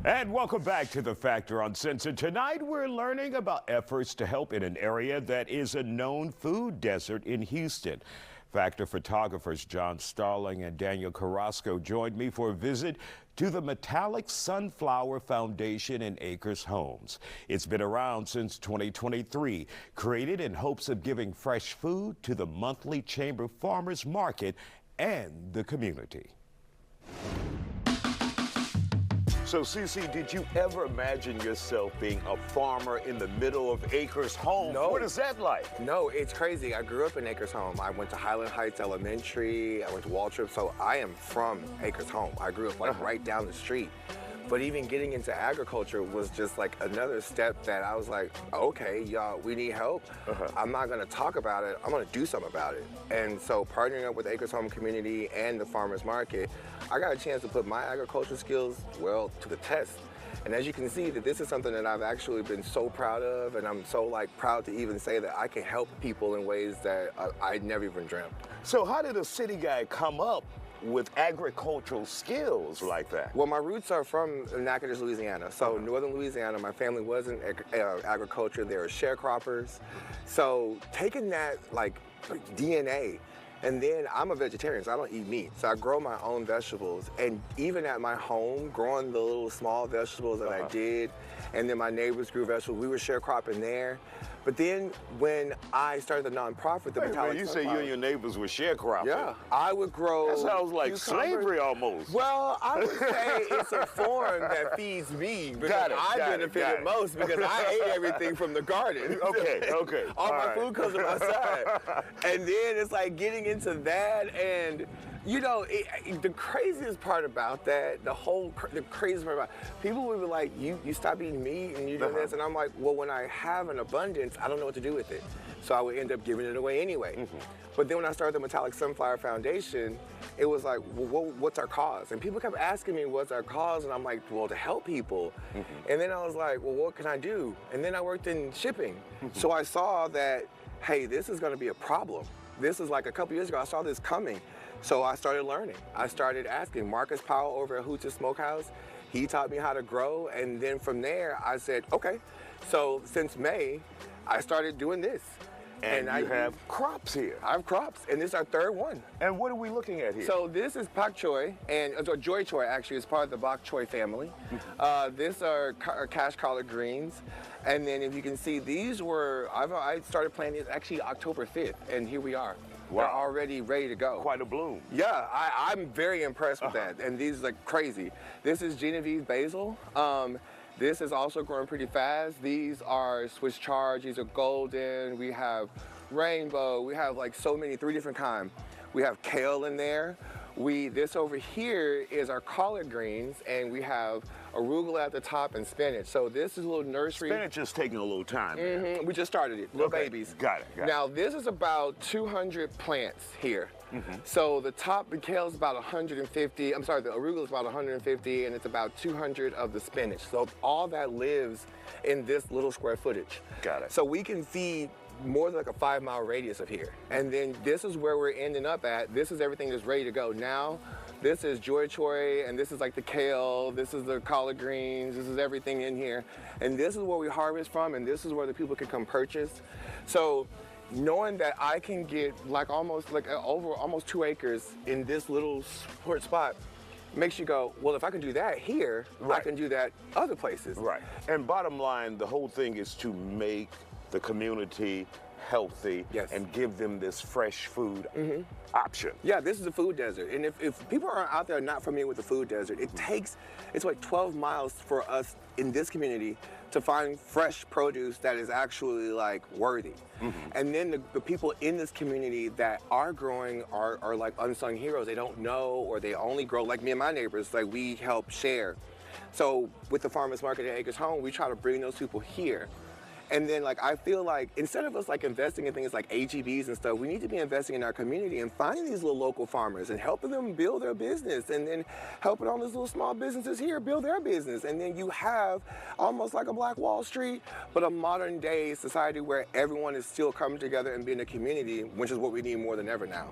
And welcome back to The Factor Uncensored. Tonight we're learning about efforts to help in an area that is a known food desert in Houston. Factor photographers John Starling and Daniel Carrasco joined me for a visit to the Metallic Sunflower Foundation in Acres Homes. It's been around since 2023, created in hopes of giving fresh food to the monthly Chamber Farmers Market and the community. So, Cece, did you ever imagine yourself being a farmer in the middle of Acres Home? No. What is that like? No, it's crazy. I grew up in Acres Home. I went to Highland Heights Elementary. I went to Waltrip, so I am from Acres Home. I grew up like right down the street. But even getting into agriculture was just like another step that I was like, okay, y'all, we need help. I'm not gonna talk about it, I'm gonna do something about it. And so partnering up with Acres Home community and the farmers market, I got a chance to put my agriculture skills, well, to the test. And as you can see, that this is something that I've actually been so proud of, and I'm so like proud to even say that I can help people in ways that I never even dreamt. So how did a city guy come up with agricultural skills like that? Well, my roots are from Natchitoches, Louisiana. So northern Louisiana, my family was in agriculture. They were sharecroppers. So taking that like DNA, and then I'm a vegetarian, so I don't eat meat. So I grow my own vegetables. And even at my home, growing the little small vegetables that I did, and then my neighbors grew vegetables, we were sharecropping there. But then when I started the nonprofit, the Metallic You say you and your neighbors were sharecropping. Yeah, I would grow. That sounds like cucumbers. Slavery almost. Well, I would say it's a form that feeds me because I benefited most because I ate everything from the garden. Okay. All my food comes from outside. And then it's like getting into that, and you know, the craziest part about that, the craziest part about people would be like, you stop eating meat and you do this, and I'm like, well, when I have an abundance, I don't know what to do with it. So I would end up giving it away anyway. But then when I started the Metallic Sunflower Foundation, it was like, well, what's our cause? And people kept asking me, what's our cause? And I'm like, well, to help people. And then I was like, well, what can I do? And then I worked in shipping. So I saw that, hey, this is gonna be a problem. This is like a couple years ago, I saw this coming. So I started learning. I started asking Marcus Powell over at Hoots Smokehouse. He taught me how to grow. And then from there, I said, okay. So since May, I started doing this. And I have crops here. I have crops, and this is our third one. And what are we looking at here? So this is pak choy, and joy choy actually is part of the bok choy family. These are cash collard greens. And then if you can see, these were, I started planting these actually October 5th, and here we are. Wow. They're already ready to go. Quite a bloom. Yeah, I'm very impressed with that, and these are like crazy. This is Genovese basil. This is also growing pretty fast. These are Swiss chard, these are golden. We have rainbow, we have like so many, 3 different kinds. We have kale in there. This over here is our collard greens, and we have arugula at the top and spinach. So this is a little nursery. Spinach is taking a little time. We just started it, little babies. Got it. Now this is about 200 plants here. So the top, the kale is about 150, I'm sorry, the arugula is about 150, and it's about 200 of the spinach. So all that lives in this little square footage. Got it. So we can feed more than like a 5-mile radius of here. And then this is where we're ending up at. This is everything that's ready to go. Now, this is joy choy, and this is like the kale, this is the collard greens, this is everything in here. And this is where we harvest from, and this is where the people can come purchase. So knowing that I can get like almost 2 acres in this little short spot makes you go, well, if I can do that here, I can do that other places. Right. And bottom line, the whole thing is to make the community healthy and give them this fresh food option. Yeah, this is a food desert. And if people are out there not familiar with the food desert, it's like 12 miles for us in this community to find fresh produce that is actually like worthy. And then the people in this community that are growing are like unsung heroes. They don't know, or they only grow, like me and my neighbors, like we help share. So with the farmers market at Acres Home, we try to bring those people here. And then like I feel like instead of us like investing in things like AGVs and stuff, we need to be investing in our community and finding these little local farmers and helping them build their business, and then helping all these little small businesses here build their business. And then you have almost like a Black Wall Street, but a modern day society where everyone is still coming together and being a community, which is what we need more than ever now.